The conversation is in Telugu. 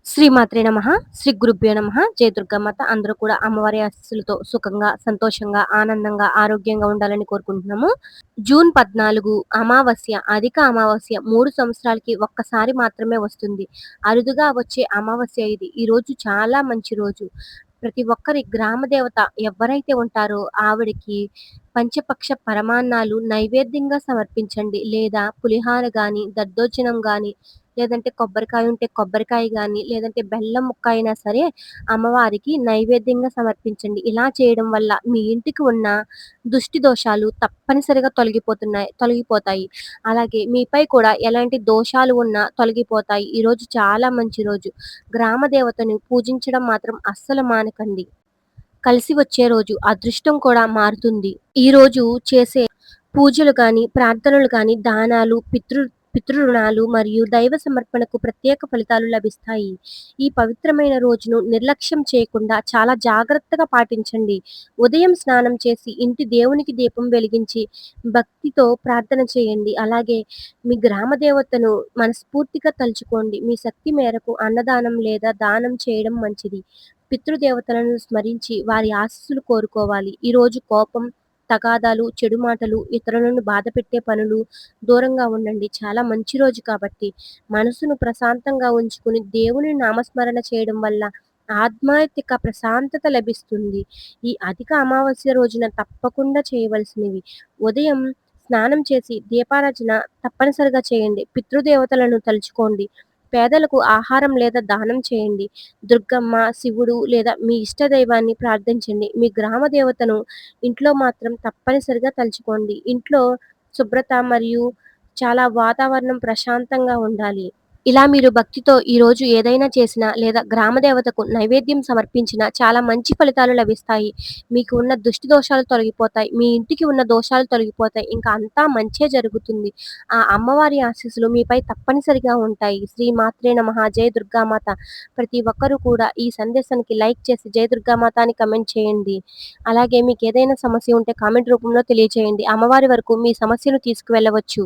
శ్రీమాత్రే నమః. శ్రీ గురుభ్యో నమః. జై దుర్గామాత. అందరూ కూడా అమ్మవారి ఆశీస్సులతో సుఖంగా, సంతోషంగా, ఆనందంగా, ఆరోగ్యంగా ఉండాలని కోరుకుంటున్నాము. జూన్ 14 అమావాస్య, అధిక అమావాస్య 3 సంవత్సరాలకి ఒక్కసారి మాత్రమే వస్తుంది. అరుదుగా వచ్చే అమావాస్య ఇది. ఈరోజు చాలా మంచి రోజు. ప్రతి ఒక్కరి గ్రామ దేవత ఎవ్వరైతే ఉంటారో ఆవిడకి పంచపక్ష పరమాన్నాలు నైవేద్యంగా సమర్పించండి. లేదా పులిహార గాని, దద్దోజనం గాని, లేదంటే కొబ్బరికాయ ఉంటే కొబ్బరికాయ గాని, లేదంటే బెల్లం ముక్క అయినా సరే అమ్మవారికి నైవేద్యంగా సమర్పించండి. ఇలా చేయడం వల్ల మీ ఇంటికి ఉన్న దుష్టి దోషాలు తప్పనిసరిగా తొలగిపోతాయి. అలాగే మీపై కూడా ఎలాంటి దోషాలు ఉన్నా తొలగిపోతాయి. ఈరోజు చాలా మంచి రోజు. గ్రామ దేవతను పూజించడం మాత్రం అస్సలు మానకండి. కలిసి వచ్చే రోజు. అదృష్టం కూడా మారుతుంది. ఈరోజు చేసే పూజలు గాని, ప్రార్థనలు గాని, దానాలు, పితృ రుణాలు మరియు దైవ సమర్పణకు ప్రత్యేక ఫలితాలు లభిస్తాయి. ఈ పవిత్రమైన రోజును నిర్లక్ష్యం చేయకుండా చాలా జాగ్రత్తగా పాటించండి. ఉదయం స్నానం చేసి ఇంటి దేవునికి దీపం వెలిగించి భక్తితో ప్రార్థన చేయండి. అలాగే మీ గ్రామ దేవతను మనస్ఫూర్తిగా తలుచుకోండి. మీ శక్తి మేరకు అన్నదానం లేదా దానం చేయడం మంచిది. పితృదేవతలను స్మరించి వారి ఆశీస్సులు కోరుకోవాలి. ఈరోజు కోపం, తగాదాలు, చెడు మాటలు, ఇతరులను బాధపెట్టే పనులు దూరంగా ఉండండి. చాలా మంచి రోజు కాబట్టి మనసును ప్రశాంతంగా ఉంచుకుని దేవుని నామస్మరణ చేయడం వల్ల ఆధ్యాత్మిక ప్రశాంతత లభిస్తుంది. ఈ అధిక అమావాస్య రోజున తప్పకుండా చేయవలసినవి: ఉదయం స్నానం చేసి దీపారాధన తప్పనిసరిగా చేయండి. పితృదేవతలను తలుచుకోండి. పేదలకు ఆహారం లేదా దానం చేయండి. దుర్గమ్మ, శివుడు లేదా మీ ఇష్ట దైవాన్ని ప్రార్థించండి. మీ గ్రామ దేవతను ఇంట్లో మాత్రం తప్పనిసరిగా తలుచుకోండి. ఇంట్లో శుభ్రత మరియు చాలా వాతావరణం ప్రశాంతంగా ఉండాలి. ఇలా మీరు భక్తితో ఈరోజు ఏదైనా చేసినా లేదా గ్రామ దేవతకు నైవేద్యం సమర్పించినా చాలా మంచి ఫలితాలు లభిస్తాయి. మీకు ఉన్న దుష్టి దోషాలు తొలగిపోతాయి. మీ ఇంటికి ఉన్న దోషాలు తొలగిపోతాయి. ఇంకా అంతా మంచే జరుగుతుంది. ఆ అమ్మవారి ఆశీస్సులు మీపై తప్పనిసరిగా ఉంటాయి. శ్రీ మాత్రే నమః. జై దుర్గామాత. ప్రతి ఒక్కరూ కూడా ఈ సందేశానికి లైక్ చేసి జై దుర్గామాత అని కమెంట్ చేయండి. అలాగే మీకు ఏదైనా సమస్య ఉంటే కామెంట్ రూపంలో తెలియజేయండి. అమ్మవారి వరకు మీ సమస్యను తీసుకువెళ్ళవచ్చు.